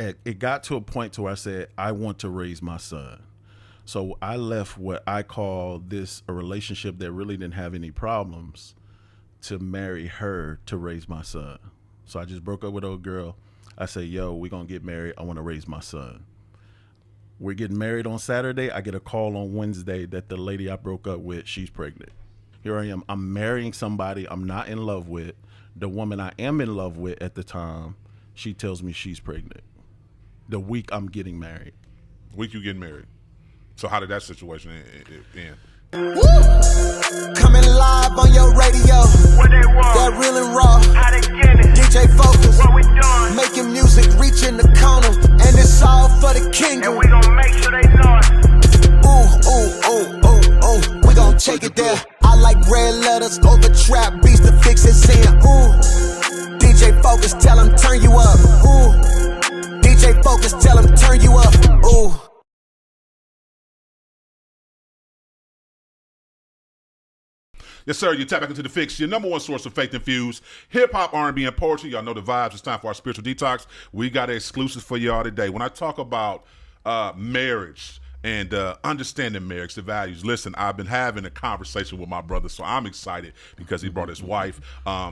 it got to a point to where I said, I want to raise my son. So I left what I call a relationship that really didn't have any problems to marry her to raise my son. So I just broke up with old girl. I said, yo, we're going to get married. I want to raise my son. We're getting married on Saturday. I get a call on Wednesday that the lady I broke up with, she's pregnant. Here I am. I'm marrying somebody I'm not in love with. The woman I am in love with at the time, she tells me she's pregnant. The week I'm getting married. Week you getting married. So how did that situation end? Woo! Coming live on your radio. What they want? That real and raw. How they get it? DJ Focus. What we doing? Making music, reaching the corner. And it's all for the kingdom. And we gon' make sure they know it. Ooh, ooh, ooh, ooh, ooh. We gon' take it there. I like red letters over trap beats to fix it. Saying, ooh. DJ Focus, tell him turn you up. Ooh. DJ Focus, tell him turn you up. Ooh. Yes, sir. You tap back into the Fixx, your number one source of faith-infused hip-hop, R&B, and poetry. Y'all know the vibes. It's time for our spiritual detox. We got an exclusive for y'all today. When I talk about marriage and understanding marriage, the values, listen, I've been having a conversation with my brother, so I'm excited because he brought his wife.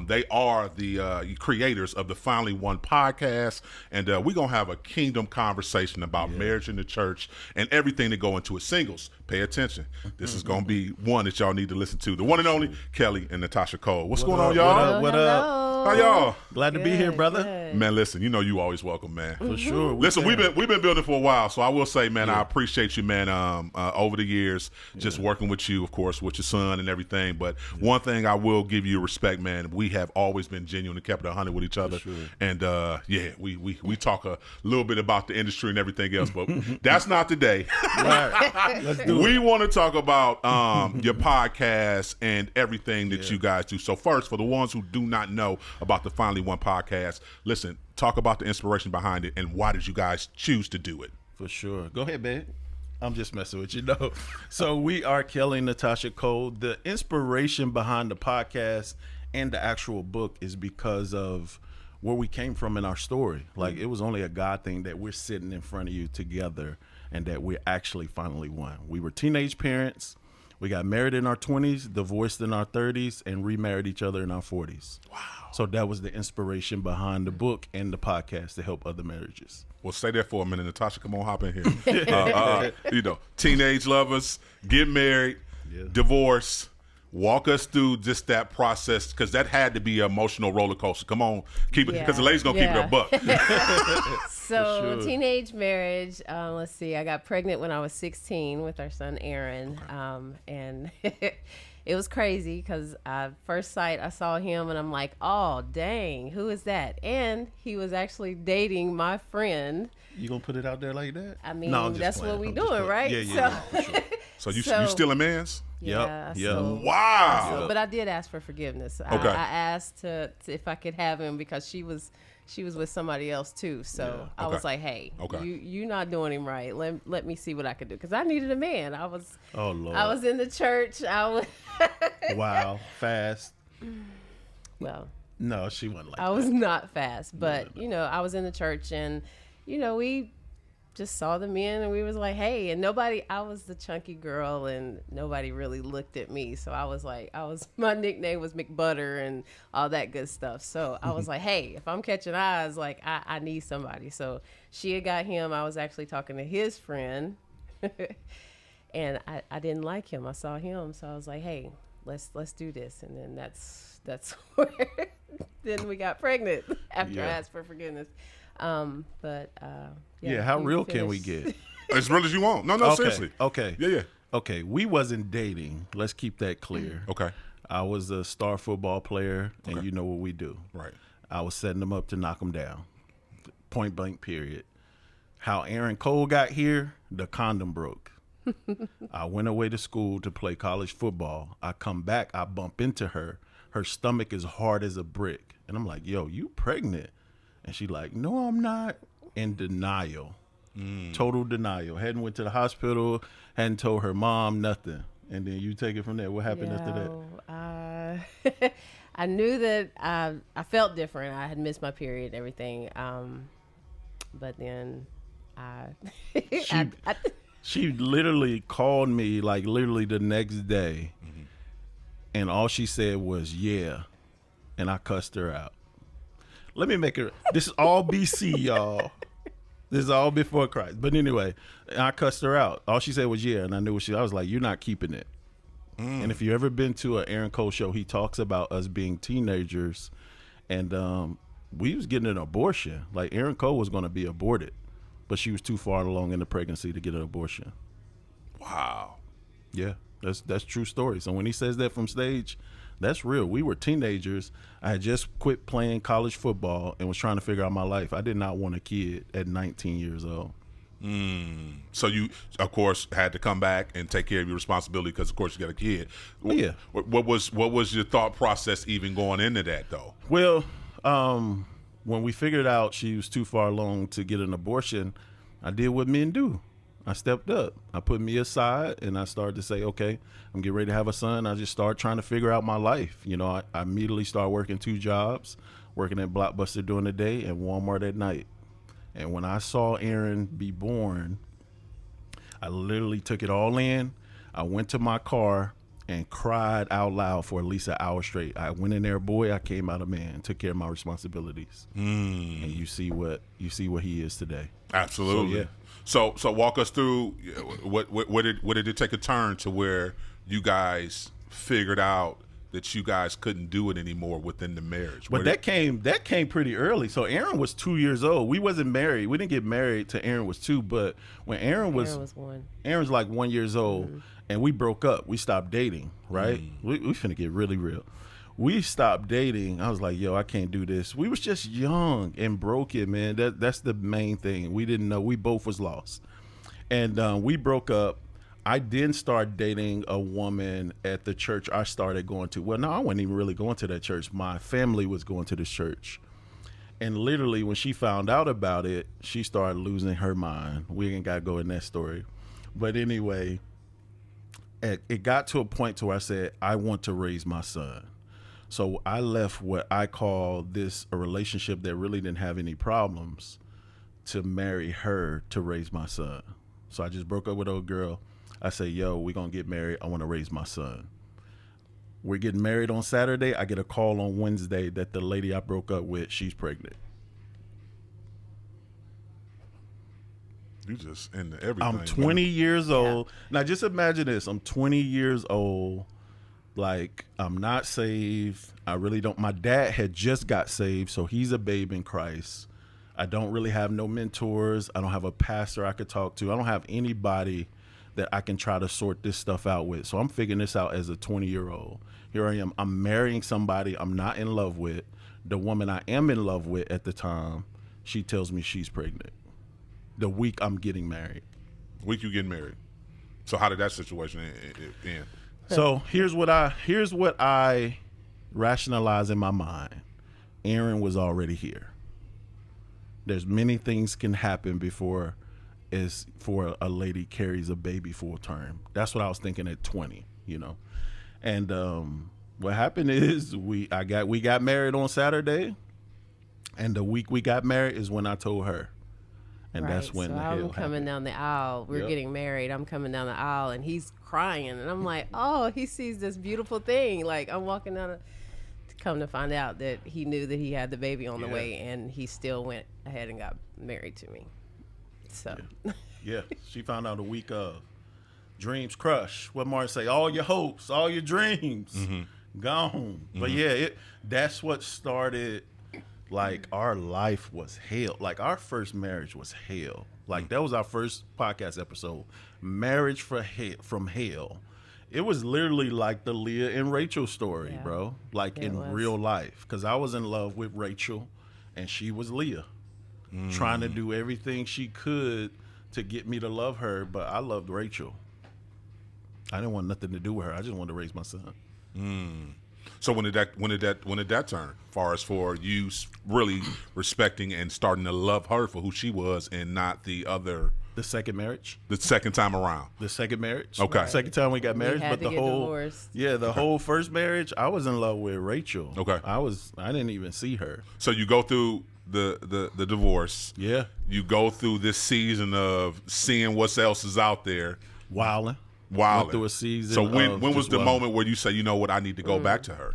They are the creators of the Finally One podcast, and we're going to have a kingdom conversation about marriage in the church and everything that go into it. Singles, pay attention. This is going to be one that y'all need to listen to. The one and only Kelly and Natasha Cole. What's going on, y'all? What up? How y'all? Glad to be here, brother. Good. Man, listen, you know you always welcome, man. For sure. Listen, we've been building for a while, so I will say, man, I appreciate you, man, over the years, just working with you, of course, with your son and everything. But one thing I will give you respect, man, we have always been genuine and kept it 100 with each other. Sure. And we talk a little bit about the industry and everything else, but that's not today. Right. Let's do it. We want to talk about your podcast and everything that you guys do. So first, for the ones who do not know about the Finally One podcast, listen, talk about the inspiration behind it and why did you guys choose to do it? For sure. Go ahead, babe. I'm just messing with you, no. So we are Kelly and Natasha Cole. The inspiration behind the podcast and the actual book is because of where we came from in our story. Like, it was only a God thing that we're sitting in front of you together and that we're actually finally one. We were teenage parents. We got married in our 20s, divorced in our 30s, and remarried each other in our 40s. Wow. So that was the inspiration behind the book and the podcast to help other marriages. Well, stay there for a minute. Natasha, come on, hop in here. Teenage lovers, get married, divorce. Walk us through just that process, because that had to be an emotional roller coaster. Come on, keep it, because the lady's going to keep it a buck. So teenage marriage, let's see, I got pregnant when I was 16 with our son Aaron, and it was crazy because first sight I saw him and I'm like, oh dang, who is that? And he was actually dating my friend. You gonna put it out there like that? I mean, that's what we doing, right? Yeah, for sure. So you still a man's? Yeah. Wow. But I did ask for forgiveness. Okay. I asked to if I could have him because she was with somebody else too. So I was like, hey, you're not doing him right. Let me see what I could do, because I needed a man. I was in the church. Wow, fast. Well, no, she wasn't like I was not fast, but no. I was in the church, and we just saw the men, and we was like, hey, and I was the chunky girl, and nobody really looked at me. So I was like, my nickname was McButter and all that good stuff. So I was like, hey, if I'm catching eyes, like I need somebody. So she had got him. I was actually talking to his friend and I didn't like him. I saw him. So I was like, hey, let's do this. And then that's where then we got pregnant after I asked for forgiveness. How real can we get? As real as you want. No, seriously. Okay. Yeah. Okay, we wasn't dating. Let's keep that clear. Okay. I was a star football player, and you know what we do. Right. I was setting them up to knock them down. Point blank, period. How Aaron Cole got here, the condom broke. I went away to school to play college football. I come back, I bump into her. Her stomach is hard as a brick. And I'm like, yo, you pregnant? And she like, no, I'm not. In denial. Total denial. Hadn't went to the hospital, hadn't told her mom, nothing. And then you take it from there. What happened after that? I knew that I felt different. I had missed my period and everything. But then She, she literally called me like literally the next day, and all she said was "yeah," and I cussed her out. Let me make it. This is all BC, y'all. This is all before Christ. But anyway, I cussed her out. All she said was "yeah," and I knew what I was like, "You're not keeping it." And if you ever been to an Aaron Cole show, he talks about us being teenagers, and we was getting an abortion. Like Aaron Cole was going to be aborted, but she was too far along in the pregnancy to get an abortion. Wow. Yeah, that's true story. So when he says that from stage, that's real. We were teenagers. I had just quit playing college football and was trying to figure out my life. I did not want a kid at 19 years old. So you, of course, had to come back and take care of your responsibility because, of course, you got a kid. Yeah. What was your thought process even going into that, though? Well, when we figured out she was too far along to get an abortion, I did what men do. I stepped up. I put me aside, and I started to say, okay, I'm getting ready to have a son. I just started trying to figure out my life. You know, I immediately started working 2 jobs, working at Blockbuster during the day and Walmart at night. And when I saw Aaron be born, I literally took it all in. I went to my car and cried out loud for at least an hour straight. I went in there, boy, I came out a man, took care of my responsibilities. And you see what he is today. Absolutely. So, yeah. So walk us through what did it take a turn to where you guys figured out that you guys couldn't do it anymore within the marriage? But that came pretty early. So Aaron was 2 years old. We wasn't married. We didn't get married till Aaron was 2. But when Aaron was 1. Aaron's like 1 year old, and we broke up. We stopped dating. Right? We finna get really real. We stopped dating. I was like, yo, I can't do this. We was just young and broken, man. That's the main thing. We didn't know. We both was lost, and we broke up. I didn't start dating a woman at the church I started going to. Well, no, I wasn't even really going to that church. My family was going to this church. And literally when she found out about it, she started losing her mind. We ain't got to go in that story. But anyway, it got to a point to where I said, I want to raise my son. So I left what I call a relationship that really didn't have any problems to marry her to raise my son. So I just broke up with old girl. I say, yo, we're going to get married. I want to raise my son. We're getting married on Saturday. I get a call on Wednesday that the lady I broke up with, she's pregnant. You just into everything. I'm 20 years old. Now, just imagine this. I'm 20 years old. Like, I'm not saved. I really don't. My dad had just got saved, so he's a babe in Christ. I don't really have no mentors. I don't have a pastor I could talk to. I don't have anybody that I can try to sort this stuff out with. So I'm figuring this out as a 20-year-old. Here I am. I'm marrying somebody I'm not in love with. The woman I am in love with at the time, she tells me she's pregnant. The week I'm getting married. Week you getting married. So how did that situation end? So here's what I rationalize in my mind. Aaron was already here. There's many things can happen before a lady carries a baby full term. That's what I was thinking at 20, you know. And what happened is we got married on Saturday, and the week we got married is when I told her. And right. That's when so the hell I'm coming happened. down the aisle. We're getting married. I'm coming down the aisle, and he's crying, and I'm like, oh, he sees this beautiful thing. Like, I'm walking down. Come to find out that he knew that he had the baby on the way, and he still went ahead and got married to me. So. Yeah, she found out a week of. Dreams crushed. What Martin say? All your hopes, all your dreams, gone. But yeah, that's what started. Like, our life was hell. Like, our first marriage was hell. Like, that was our first podcast episode. Marriage from hell. It was literally like the Leah and Rachel story, bro. Like, in real life. Because I was in love with Rachel, and she was Leah. Trying to do everything she could to get me to love her, but I loved Rachel. I didn't want nothing to do with her. I just wanted to raise my son. So when did that turn? Far as for you really respecting and starting to love her for who she was and not the other. The second marriage. The second time around. The second marriage. Okay. Right. Second time we got married, had but to the get whole divorced. the whole first marriage, I was in love with Rachel. Okay. I didn't even see her. So you go through the divorce. Yeah. You go through this season of seeing what else is out there. Wilding. Wilding. Went through a season. So when of was just the wilding. moment where you say, you know what, I need to go back to her?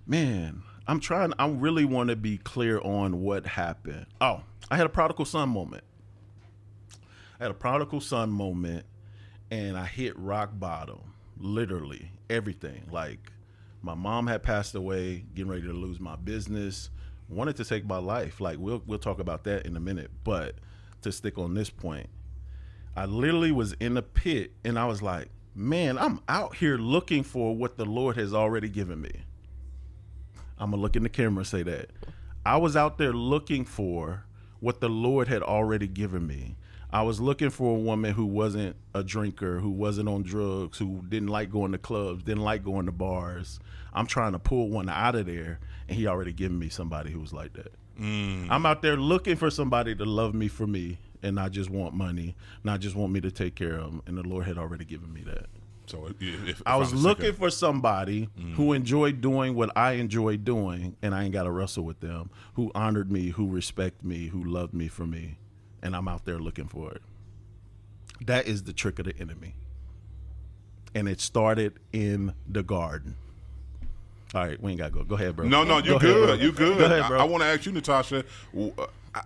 Man, I really want to be clear on what happened. Oh, I had a prodigal son moment. And I hit rock bottom. Literally everything. Like, my mom had passed away, getting ready to lose my business, wanted to take my life. Like, we'll talk about that in a minute. But to stick on this point, I literally was in a pit, and I was like, man, I'm out here looking for what the Lord has already given me. I'm going to look in the camera and say that. I was out there looking for what the Lord had already given me. I was looking for a woman who wasn't a drinker, who wasn't on drugs, who didn't like going to clubs, didn't like going to bars. I'm trying to pull one out of there, and he already given me somebody who was like that. I'm out there looking for somebody to love me for me and not just want money, not just want me to take care of them, and the Lord had already given me that. So if I was looking for somebody who enjoyed doing what I enjoyed doing, and I ain't got to wrestle with them, who honored me, who respect me, who loved me for me, and I'm out there looking for it. That is the trick of the enemy. And it started in the garden. All right, we ain't got to go. Go ahead, bro. No, you good. You good. Go ahead, bro. I want to ask you, Natasha,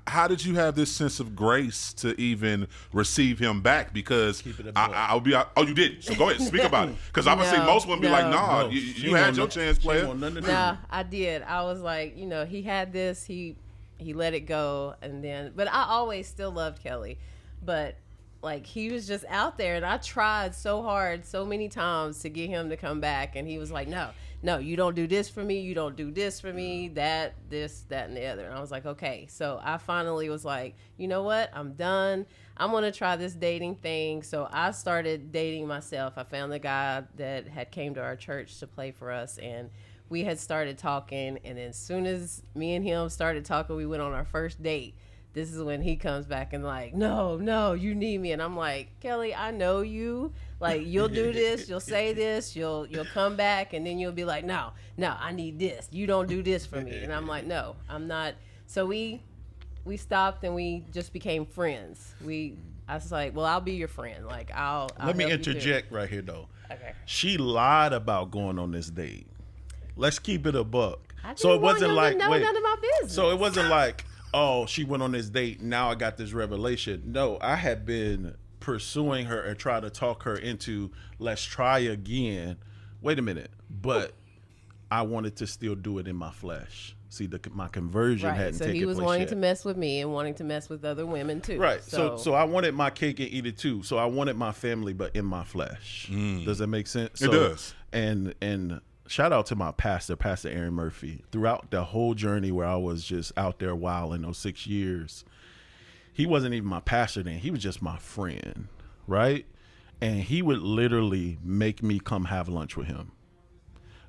how did you have this sense of grace to even receive him back? Because I'll be. Oh, you did. So go ahead, speak about it. Because I'm gonna see most women be like, "Nah, you had your chance, player." Nah, I did. I was like, he had this. He let it go, and then. But I always still loved Kelly, but like he was just out there, and I tried so hard, so many times to get him to come back, and he was like, No, you don't do this for me. You don't do this for me. That, and the other. And I was like, okay. So I finally was like, you know what? I'm done. I'm going to try this dating thing. So I started dating myself. I found a guy that had came to our church to play for us. And we had started talking. And as soon as me and him started talking, we went on our first date. This is when he comes back and like, no, you need me. And I'm like, Kelly, I know you. Like, you'll do this, you'll say this, you'll come back, and then you'll be like, no, I need this. You don't do this for me. And I'm like, no, I'm not. So we stopped and we just became friends. I was like, well, I'll be your friend. Like, I'll Let me help you interject right here, though. Okay. She lied about going on this date. Let's keep it a buck. I didn't So it want wasn't him like, to know none of my business. So it wasn't like, oh, she went on this date, now I got this revelation. No, I had been pursuing her and try to talk her into, let's try again. Wait a minute. But I wanted to still do it in my flesh. See, my conversion hadn't taken place yet. So he was wanting to mess with me and wanting to mess with other women too. Right. So I wanted my cake and eat it too. So I wanted my family, but in my flesh. Does that make sense? It does. And shout out to my pastor, Pastor Aaron Murphy. Throughout the whole journey where I was just out there wilding those 6 years, he wasn't even my pastor then. He was just my friend, right? And he would literally make me come have lunch with him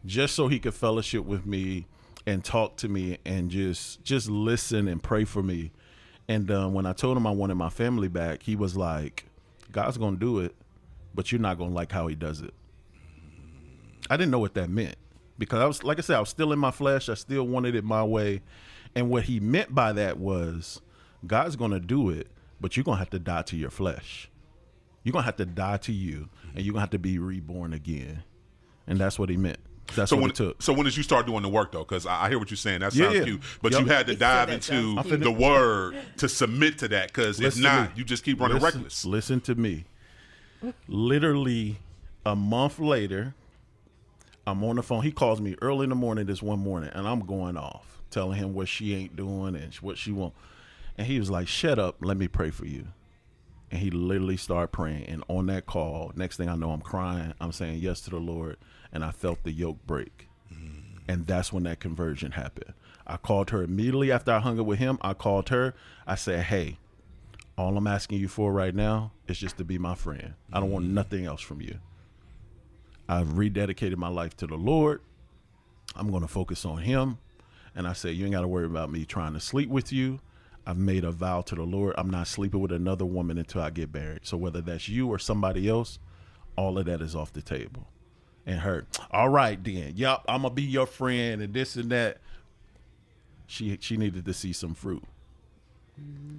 just so he could fellowship with me and talk to me and just listen and pray for me. And when I told him I wanted my family back, he was like, God's going to do it, but you're not going to like how he does it. I didn't know what that meant because I was, like I said, I was still in my flesh. I still wanted it my way. And what he meant by that was God's going to do it, but you're going to have to die to your flesh. You're going to have to die to you, and you're going to have to be reborn again. And that's what he meant. That's what it took. So when did you start doing the work, though? Because I hear what you're saying. That sounds cute. But you had to dive into the word to submit to that, because if not, you just keep running reckless. Listen to me. Literally a month later, I'm on the phone. He calls me early in the morning this one morning, and I'm going off, telling him what she ain't doing and what she won't. And he was like, shut up, let me pray for you. And he literally started praying. And on that call, next thing I know, I'm crying. I'm saying yes to the Lord. And I felt the yoke break. And that's when that conversion happened. I called her immediately after I hung up with him. I called her. I said, hey, all I'm asking you for right now is just to be my friend. I don't want nothing else from you. I've rededicated my life to the Lord. I'm going to focus on him. And I said, you ain't got to worry about me trying to sleep with you. I've made a vow to the Lord. I'm not sleeping with another woman until I get married. So whether that's you or somebody else, all of that is off the table. And her, all right then, yup, I'm going to be your friend and this and that. she needed to see some fruit.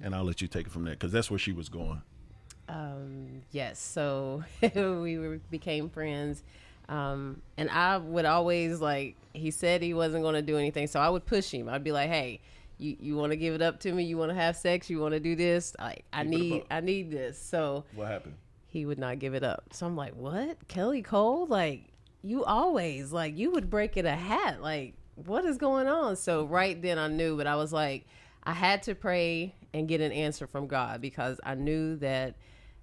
And I'll let you take it from there because that's where she was going. Yes. So became friends. And I would always he said he wasn't going to do anything. So I would push him. I'd be like, hey, you want to give it up to me? You want to have sex? You want to do this? I need this. So What happened? he would not give it up. So I'm like, what? Kelly Cole? You always, you would break it a hat. What is going on? So right then I knew, but I was like, I had to pray and get an answer from God because I knew that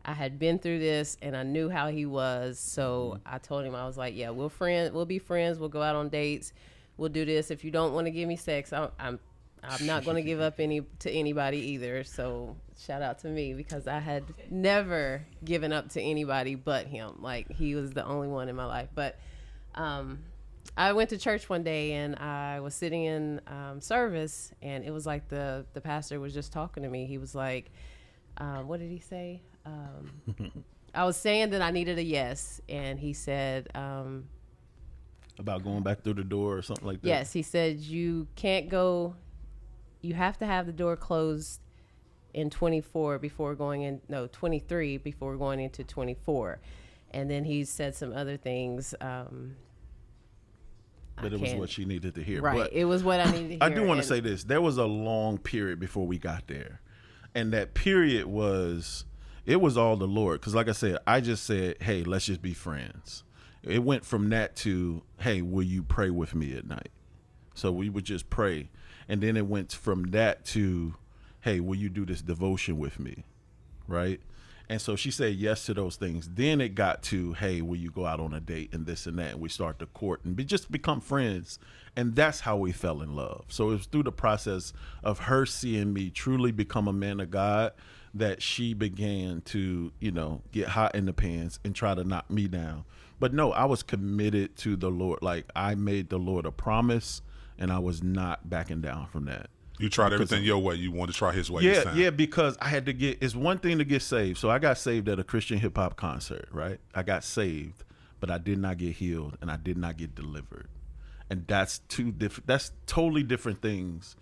I had been through this and I knew how he was. So I told him, I was like, yeah, we'll be friends. We'll go out on dates. We'll do this. If you don't want to give me sex, I'm not going to give up to anybody either. So shout out to me because I had never given up to anybody but him. He was the only one in my life. But I went to church one day and I was sitting in service and it was like the pastor was just talking to me. He was like, what did he say? I was saying that I needed a yes. And he said, about going back through the door or something like that? Yes. He said, you can't go. You have to have the door closed in 23 before going into 24. And then he said some other things. But it was what she needed to hear. Right. But it was what I needed to hear. I do want to say this. There was a long period before we got there. And that period was all the Lord. Because like I said, I just said, hey, let's just be friends. It went from that to, hey, will you pray with me at night? So we would just pray. And then it went from that to, hey, will you do this devotion with me? Right? And so she said yes to those things. Then it got to, hey, will you go out on a date and this and that? And we start to court and just become friends. And that's how we fell in love. So it was through the process of her seeing me truly become a man of God that she began to, get hot in the pants and try to knock me down. But no, I was committed to the Lord. I made the Lord a promise and I was not backing down from that. You tried everything your way. You wanted to try his way this time. Yeah, because I had to it's one thing to get saved. So I got saved at a Christian hip hop concert, right? I got saved, but I did not get healed and I did not get delivered. And that's totally different things.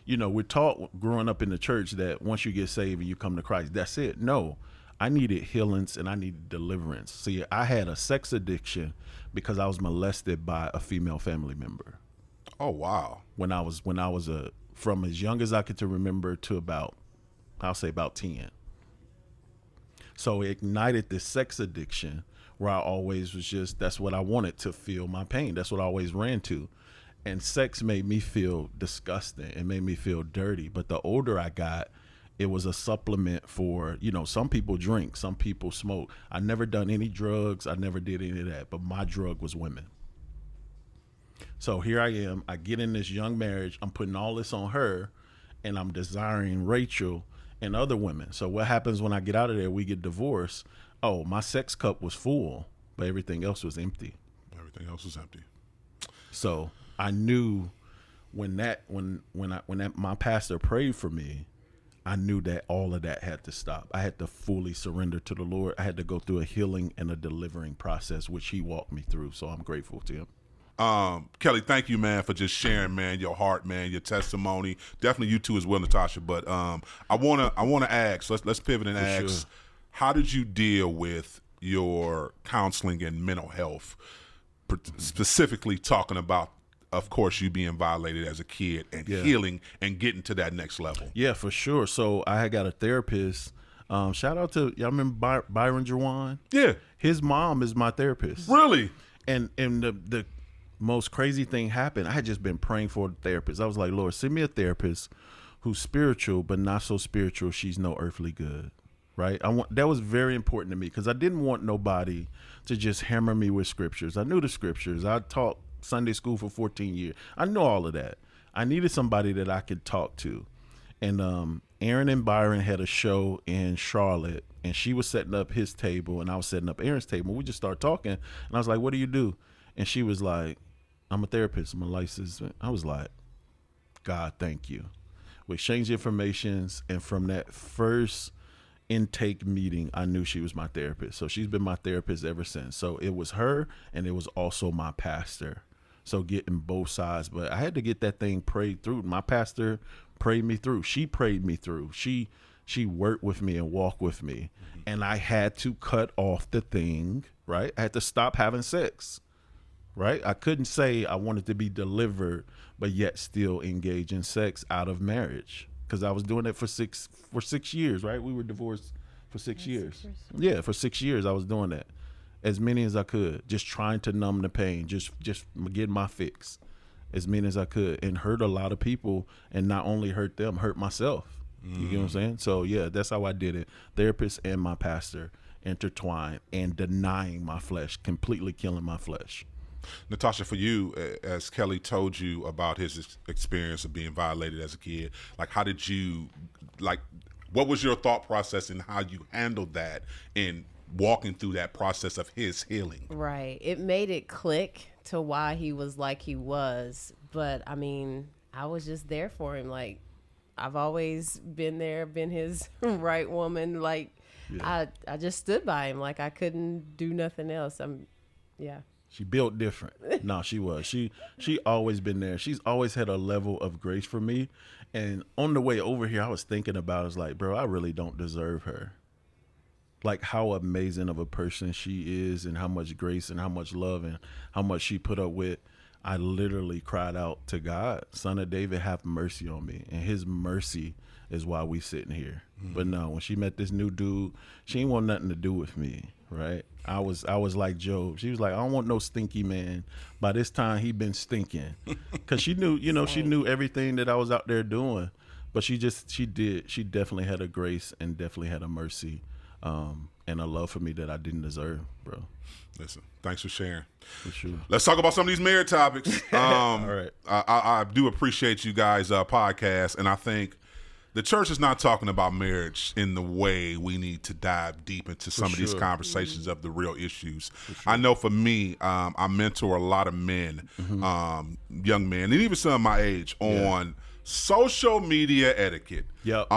We're taught growing up in the church that once you get saved and you come to Christ, that's it. No, I needed healings and I needed deliverance. See, I had a sex addiction because I was molested by a female family member. Oh, wow. When I was from as young as I could to remember to about 10. So it ignited this sex addiction where I always was that's what I wanted, to feel my pain. That's what I always ran to. And sex made me feel disgusting. It made me feel dirty. But the older I got, it was a supplement for, some people drink, some people smoke. I never done any drugs. I never did any of that. But my drug was women. So here I am. I get in this young marriage. I'm putting all this on her, and I'm desiring Rachel and other women. So what happens when I get out of there? We get divorced. Oh, my sex cup was full, but everything else was empty. Everything else was empty. So I knew when my pastor prayed for me, I knew that all of that had to stop. I had to fully surrender to the Lord. I had to go through a healing and a delivering process, which he walked me through. So I'm grateful to him. Kelly, thank you, man, for just sharing, man, your heart, man, your testimony. Definitely you too as well, Natasha. But I wanna ask. Let's pivot and ask. Sure. How did you deal with your counseling and mental health, specifically talking about, of course, you being violated as a kid and healing and getting to that next level? Yeah, for sure. So I had got a therapist. Shout out to y'all. Remember Byron Jawan? Yeah, his mom is my therapist. Really? And the most crazy thing happened. I had just been praying for a therapist. I was like, Lord, send me a therapist who's spiritual, but not so spiritual she's no earthly good, right? That was very important to me because I didn't want nobody to just hammer me with scriptures. I knew the scriptures. I taught Sunday school for 14 years. I know all of that. I needed somebody that I could talk to. And Aaron and Byron had a show in Charlotte, and she was setting up his table, and I was setting up Aaron's table. We just started talking, and I was like, what do you do? And she was like, I'm a therapist. I'm a licensed. I was like, God, thank you. We exchanged informations, and from that first intake meeting, I knew she was my therapist. So she's been my therapist ever since. So it was her, and it was also my pastor So getting both sides, but I had to get that thing prayed through. My pastor prayed me through. She prayed me through. She worked with me and walked with me. And I had to cut off the thing, right? I had to stop having sex, right? I couldn't say I wanted to be delivered, but yet still engage in sex out of marriage. Because I was doing it for 6 years, right? We were divorced for 6 years. Yeah, for 6 years I was doing that. As many as I could, just trying to numb the pain, just get my fix as many as I could, and hurt a lot of people, and not only hurt them, hurt myself. You get what I'm saying? So yeah, that's how I did it. Therapist and my pastor intertwined and denying my flesh, completely killing my flesh. Natasha, for you, as Kelly told you about his experience of being violated as a kid, like how did you, like, what was your thought process and how you handled that in walking through that process of his healing? Right. It made it click to why he was like he was. But I mean, I was just there for him. Like, I've always been there, been his right woman. Like, I just stood by him. Like, I couldn't do nothing else. She built different. No, she was. She always been there. She's always had a level of grace for me. And on the way over here, I was thinking about, it's like, bro, I really don't deserve her. Like how amazing of a person she is, and how much grace and how much love and how much she put up with. I literally cried out to God, Son of David, have mercy on me. And his mercy is why we sitting here. But no, when she met this new dude, she ain't want nothing to do with me, right? I was like Job. She was like, I don't want no stinky man. By this time, he been stinking. Because she knew, she knew everything that I was out there doing. But she definitely had a grace and definitely had a mercy and a love for me that I didn't deserve, bro. Listen, thanks for sharing. For sure. Let's talk about some of these marriage topics. All right. I do appreciate you guys' podcast, and I think the church is not talking about marriage in the way we need to dive deep into some of these conversations of the real issues. I know for me, I mentor a lot of men, young men, and even some of my age on social media etiquette. Yep.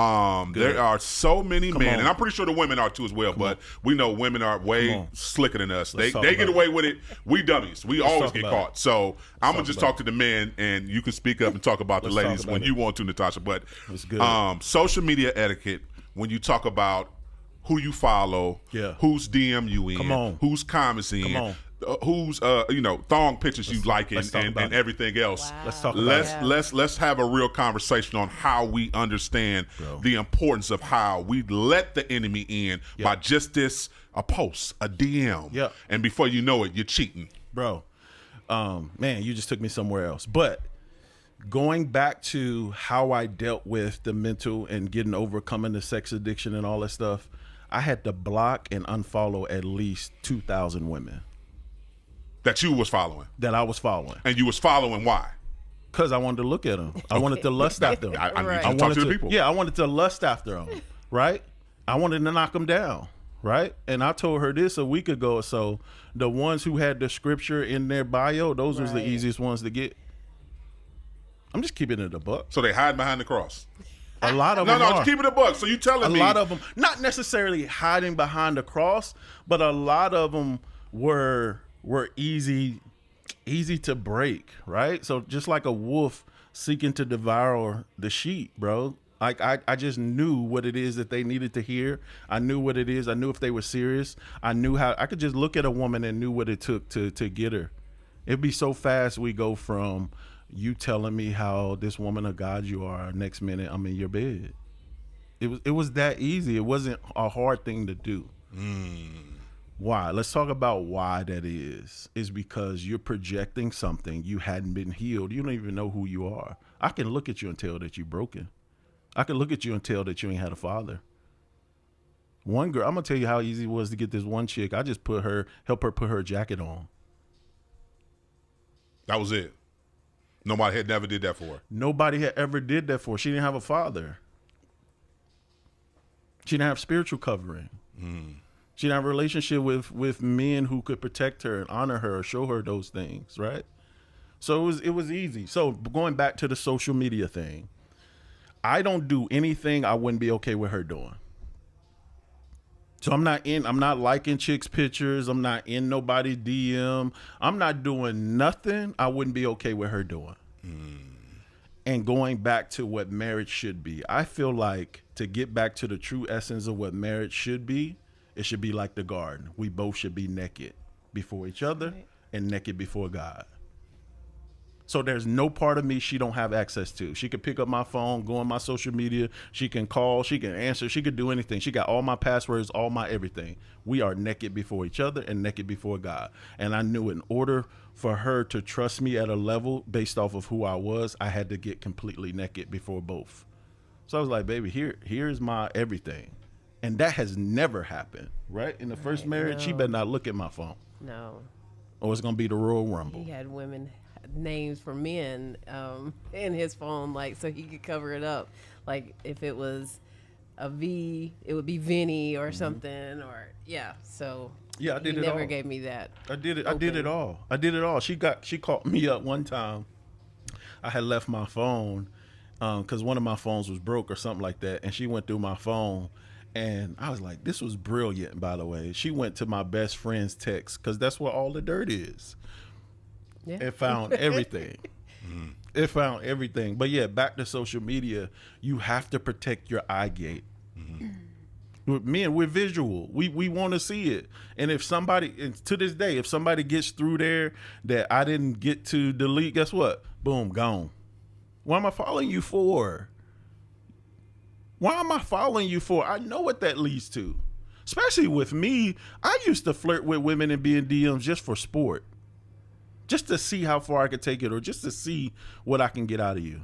There are so many men, on. and I'm pretty sure the women are too as well, but we know women are way slicker than us. They talk get about away with it. We dummies. We always talk get about caught. it. So I'm going to just about talk to the men, and you can speak up and talk about the Let's talk ladies about when it. you want to, Natasha. But That's good. social media etiquette, when you talk about who you follow, who's DM you in, who's comments in, who's thong pictures you like and everything else. Wow. Let's talk about it. Let's have a real conversation on how we understand the importance of how we let the enemy in by just a post, a DM, and before you know it, you're cheating, bro. Man, you just took me somewhere else. But going back to how I dealt with the mental and overcoming the sex addiction and all that stuff, I had to block and unfollow at least 2,000 women. That you was following. That I was following. And you was following why? Because I wanted to look at them. I wanted to lust after them. I need you to talk to the people. Yeah, I wanted to lust after them, right? I wanted to knock them down, right? And I told her this a week ago or so. The ones who had the scripture in their bio, those was the easiest ones to get. I'm just keeping it a buck. So they hide behind the cross. A lot of them just keep it a buck. So you telling me. A lot of them, not necessarily hiding behind the cross, but a lot of them were easy to break, right? So just like a wolf seeking to devour the sheep, bro. Like I just knew what it is that they needed to hear. I knew what it is. I knew if they were serious. I knew how I could just look at a woman and knew what it took to get her. It'd be so fast. We go from you telling me how this woman of God you are, next minute I'm in your bed. It was that easy. It wasn't a hard thing to do. Why? Let's talk about why that is. Is because you're projecting something you hadn't been healed. You don't even know who you are. I can look at you and tell that you're broken. I can look at you and tell that you ain't had a father. One girl, I'm gonna tell you how easy it was to get this one chick. I just help her put her jacket on. That was it. Nobody had never did that for her. Nobody had ever did that for her. She didn't have a father. She didn't have spiritual covering. She didn't have a relationship with men who could protect her and honor her or show her those things, right? So it was easy. So going back to the social media thing, I don't do anything I wouldn't be okay with her doing. So I'm not liking chicks' pictures. I'm not in nobody's DM. I'm not doing nothing I wouldn't be okay with her doing. And going back to what marriage should be. I feel like to get back to the true essence of what marriage should be, it should be like the garden. We both should be naked before each other and naked before God. So there's no part of me she don't have access to. She could pick up my phone, go on my social media. She can call. She can answer. She could do anything. She got all my passwords, all my everything. We are naked before each other and naked before God. And I knew in order for her to trust me at a level based off of who I was, I had to get completely naked before both. So I was like, baby, here's my everything. And that has never happened, right? In the first marriage, she better not look at my phone. No. Or it's going to be the Royal Rumble. He had women names for men in his phone, like, so he could cover it up. Like if it was a V, it would be Vinny or something, or so yeah, I did he it never all. gave me that. I did it all. I did it all. She called me up one time. I had left my phone because one of my phones was broke or something like that, and she went through my phone. And I was like, this was brilliant, by the way. She went to my best friend's text because that's where all the dirt is. Yeah. It found everything. It found everything. But yeah, back to social media, you have to protect your eye gate. Men, we're visual. We want to see it. And if somebody, and to this day, if somebody gets through there that I didn't get to delete, guess what? Boom, gone. What am I following you for? Why am I following you for? I know what that leads to. Especially with me, I used to flirt with women and be in DMs just for sport. Just to see how far I could take it, or just to see what I can get out of you.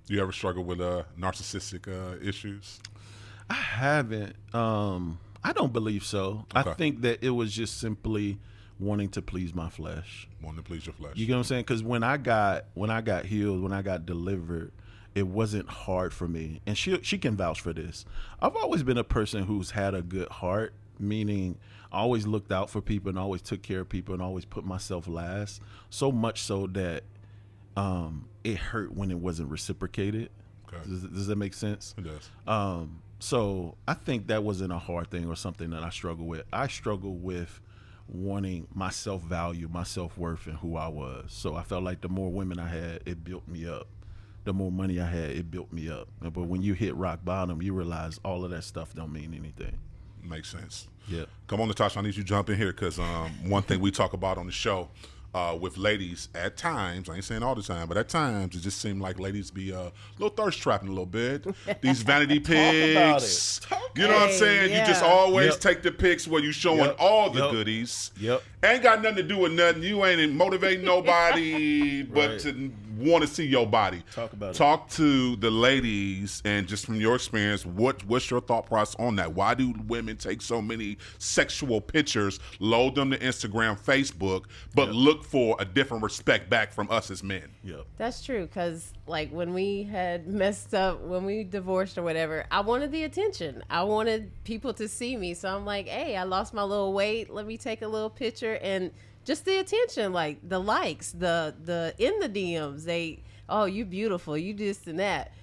You ever struggle with narcissistic issues? I haven't. I don't believe so. Okay. I think that it was just simply wanting to please my flesh. Wanting to please your flesh. You get what I'm saying? Because when I got healed, when I got delivered, it wasn't hard for me. And she can vouch for this. I've always been a person who's had a good heart, meaning I always looked out for people and always took care of people and always put myself last. So much so that it hurt when it wasn't reciprocated. Okay. Does that make sense? It does. So I think that wasn't a hard thing or something that I struggle with. I struggle with wanting my self-value, my self-worth, and who I was. So I felt like the more women I had, it built me up. The more money I had, it built me up. But when you hit rock bottom, you realize all of that stuff don't mean anything. Makes sense. Yeah. Come on, Natasha, I need you to jump in here because one thing we talk about on the show with ladies at times, I ain't saying all the time, but at times it just seems like ladies be a little thirst trapping a little bit. These vanity pics. You know what I'm saying? Yeah. You just always take the pics where you showing all the goodies. Yep. Ain't got nothing to do with nothing. You ain't motivating nobody but Right. to want to see your body. Talk about it. Talk to the ladies, and just from your experience, what's your thought process on that? Why do women take so many sexual pictures, load them to Instagram, Facebook, but look for a different respect back from us as men? Yep. That's true, because like when we had messed up, when we divorced or whatever, I wanted the attention. I wanted people to see me. So I'm like, hey, I lost my little weight. Let me take a little picture, and just the attention, like the likes, the in the DMs, they, oh, you beautiful, you this and that.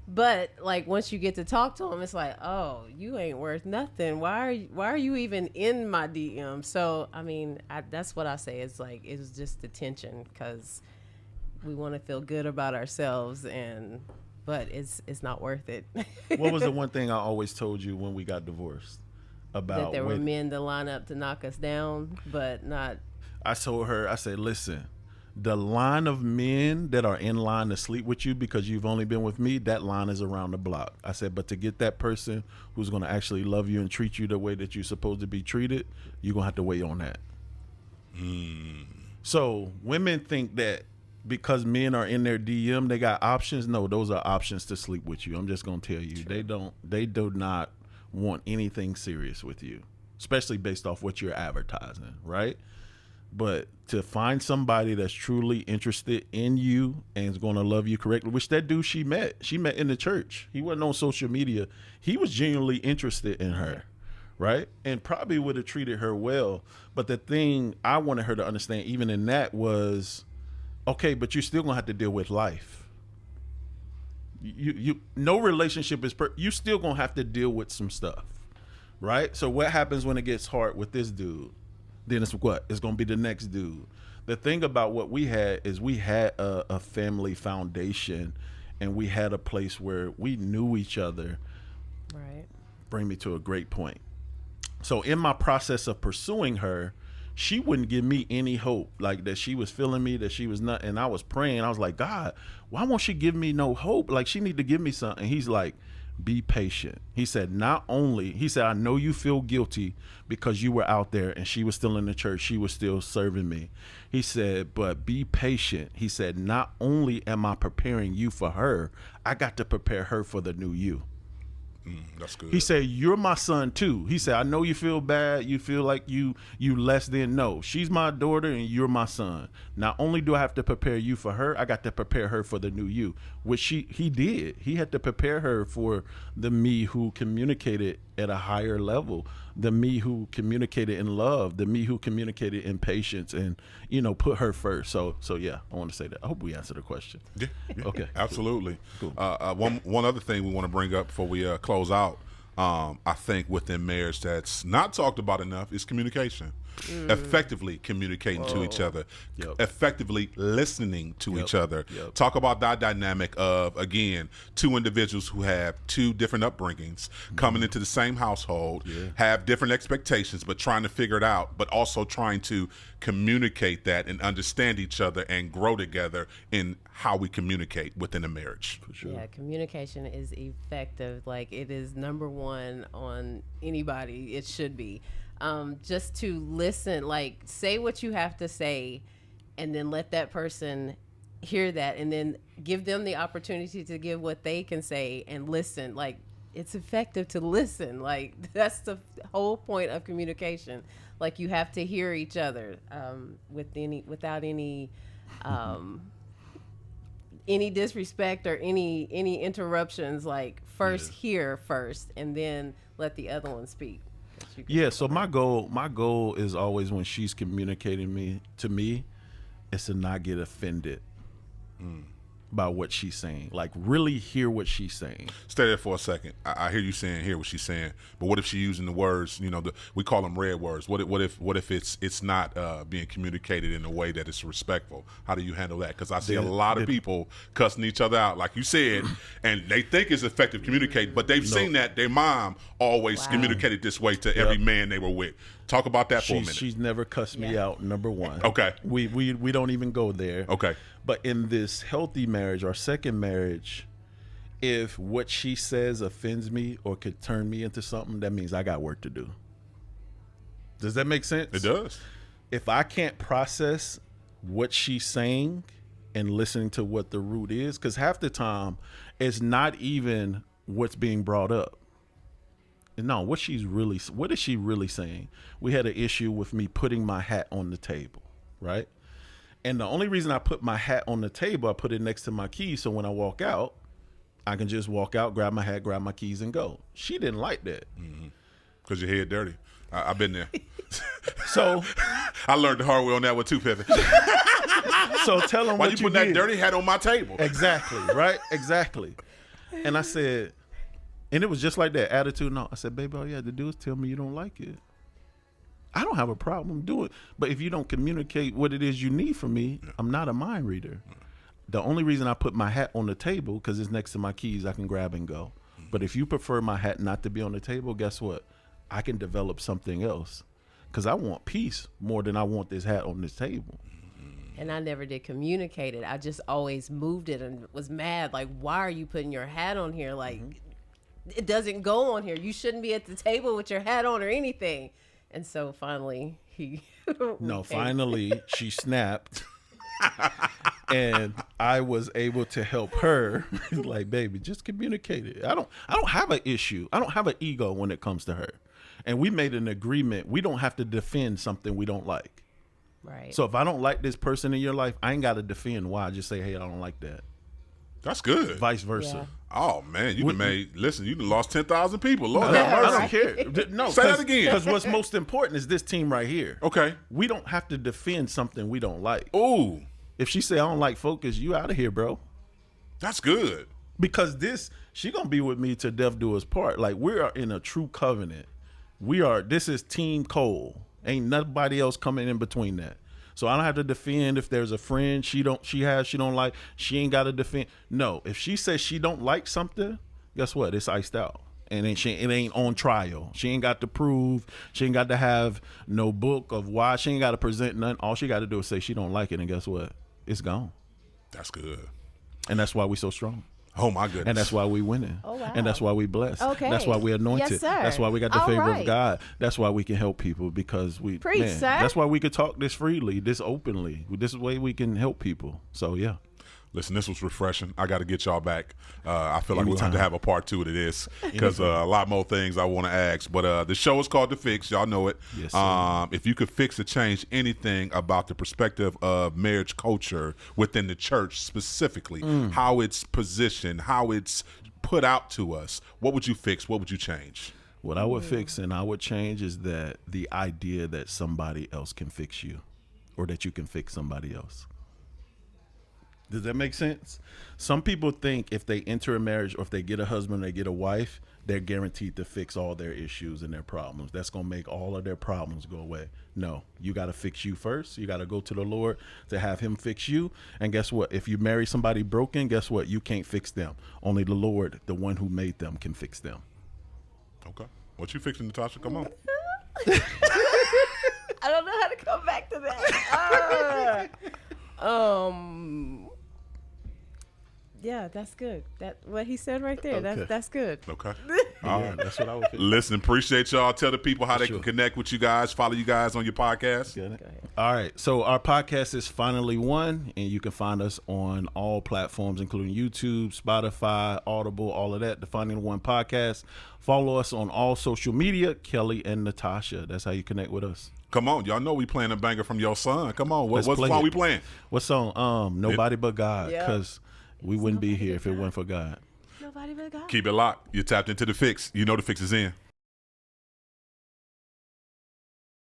But like once you get to talk to them, it's like, oh, you ain't worth nothing. Why are you even in my DM? So I mean, that's what I say. It's like it was just attention, because we want to feel good about ourselves, but it's not worth it. What was the one thing I always told you when we got divorced? About that there were men that line up to knock us down, but not. I told her, I said, listen, the line of men that are in line to sleep with you because you've only been with me, that line is around the block. I said, but to get that person who's going to actually love you and treat you the way that you're supposed to be treated, you're going to have to wait on that. So women think that because men are in their DM, they got options. No, those are options to sleep with you. I'm just going to tell you, they do not want anything serious with you, especially based off what you're advertising, right? But to find somebody that's truly interested in you and is going to love you correctly, which that dude she met in the church. He wasn't on social media. He was genuinely interested in her, right? And probably would have treated her well. But the thing I wanted her to understand, even in that, was, okay, but you're still going to have to deal with life. You no relationship is you still gonna have to deal with some stuff, right? So what happens when it gets hard with this dude? Then it's what? It's gonna be the next dude. The thing about what we had is we had a family foundation, and we had a place where we knew each other. Right. Bring me to a great point. So in my process of pursuing her, she wouldn't give me any hope, like that she was feeling me, that she was not. And I was praying. I was like, God, why won't she give me no hope? Like, she need to give me something. He's like, be patient. He said, I know you feel guilty because you were out there and she was still in the church. She was still serving me. He said, but be patient. He said, not only am I preparing you for her, I got to prepare her for the new you. That's good. He said, you're my son too. He said, I know you feel bad. You feel like you less than. No, she's my daughter and you're my son. Not only do I have to prepare you for her, I got to prepare her for the new you, which he did. He had to prepare her for the me who communicated at a higher level, the me who communicated in love, the me who communicated in patience, and, put her first. So yeah, I want to say that. I hope we answered the question. Yeah. Okay. Absolutely. Cool. One other thing we want to bring up before we close out, I think within marriage that's not talked about enough is communication. Effectively communicating to each other, effectively listening to each other. Talk about that dynamic of, again, two individuals who have two different upbringings coming into the same household, have different expectations, but trying to figure it out, but also trying to communicate that and understand each other and grow together in how we communicate within a marriage. For sure. Yeah, communication is effective. Like, it is number one on anybody. It should be. Just to listen, like, say what you have to say, and then let that person hear that, and then give them the opportunity to give what they can say, and listen. Like, it's effective to listen. Like, that's the whole point of communication. Like, you have to hear each other without any disrespect or any interruptions. Like, hear first, and then let the other one speak. Yeah, so my goal is always, when she's communicating to me, is to not get offended by what she's saying. Like, really hear what she's saying. Stay there for a second. I hear you hear what she's saying, but what if she's using the words, we call them red words. What if it's not being communicated in a way that is respectful? How do you handle that? Because I see a lot of people cussing each other out, like you said, and they think it's effective communicating, but they've seen that their mom always communicated this way to every man they were with. Talk about that for a minute. She's never cussed me out, number one. Okay. We don't even go there. Okay. But in this healthy marriage, our second marriage, if what she says offends me or could turn me into something, that means I got work to do. Does that make sense? It does. If I can't process what she's saying and listening to what the root is, because half the time it's not even what's being brought up. No, what is she really saying? We had an issue with me putting my hat on the table, right? And the only reason I put my hat on the table, I put it next to my keys, so when I walk out, I can just walk out, grab my hat, grab my keys, and go. She didn't like that. Because your head dirty. I've been there. So I learned the hard way on that one too, Pepe. So tell them why what you put that dirty hat on my table. Exactly, right? Exactly. And I said, and it was just like that attitude. No, I said, baby, all you had to do is tell me you don't like it. I don't have a problem doing it. But if you don't communicate what it is you need from me, I'm not a mind reader. The only reason I put my hat on the table, because it's next to my keys, I can grab and go. But if you prefer my hat not to be on the table, guess what? I can develop something else, because I want peace more than I want this hat on this table. And I never did communicate it. I just always moved it and was mad. Like, why are you putting your hat on here? Like, it doesn't go on here. You shouldn't be at the table with your hat on or anything. And so finally finally she snapped. And I was able to help her. Like, baby, just communicate it. I don't have an issue. I don't have an ego when it comes to her. And we made an agreement. We don't have to defend something we don't like. Right. So if I don't like this person in your life, I ain't got to defend why. I just say, hey, I don't like that. That's good. Vice versa. Yeah. Oh man, you done lost 10,000 people. Lord I have mercy. don't care. No, say that again. Because what's most important is this team right here. Okay. We don't have to defend something we don't like. Ooh, If she say I don't like Focus, you out of here, bro. that's good. because she gonna be with me till death do us part. Like, we are in a true covenant. This is Team Cole. Ain't nobody else coming in between that. So I don't have to defend if there's a friend she don't like. She ain't got to defend. No, if she says she don't like something, guess what? It's iced out. And it ain't on trial. She ain't got to prove. She ain't got to have no book of why. She ain't got to present nothing. All she got to do is say she don't like it, and guess what? It's gone. That's good. And that's why we so strong. Oh my goodness. And that's why we winning. Oh, wow. And that's why we blessed. Okay. That's why we anointed. Yes, sir. That's why we got the All favor right. of God. That's why we can help people, because Preach, sir. that's why we could talk this freely, this openly. This is the way we can help people. So yeah. Listen, this was refreshing. I got to get y'all back. I feel like we're going to Anytime. have a part 2 to this, because a lot more things I want to ask. But the show is called The Fixx. Y'all know it. Yes, sir. If you could fix or change anything about the perspective of marriage culture within the church specifically, how it's positioned, how it's put out to us, what would you fix? What would you change? What I would fix and I would change is that the idea that somebody else can fix you, or that you can fix somebody else. Does that make sense? Some people think if they enter a marriage, or if they get a husband, they get a wife, they're guaranteed to fix all their issues and their problems. That's going to make all of their problems go away. No, you got to fix you first. You got to go to the Lord to have him fix you. And guess what? If you marry somebody broken, guess what? You can't fix them. Only the Lord, the one who made them, can fix them. Okay. What you fixing, Natasha? Come on. I don't know how to come back to that. Yeah, that's good. That what he said right there. Okay. That's good. Okay. Yeah, that's what I would fix. Listen, appreciate y'all. Tell the people how they Sure. can connect with you guys, follow you guys on your podcast. Get it? All right. So our podcast is Finally One, and you can find us on all platforms, including YouTube, Spotify, Audible, all of that. The Finally One podcast. Follow us on all social media, Kelly and Natasha. That's how you connect with us. Come on. Y'all know we playing a banger from your son. Come on. What Let's play song it. we playing? What song? Nobody But God, Yeah. because we wouldn't be here if it wasn't for God. Nobody but God. Keep it locked. You're tapped into The Fixx. You know The Fixx is in.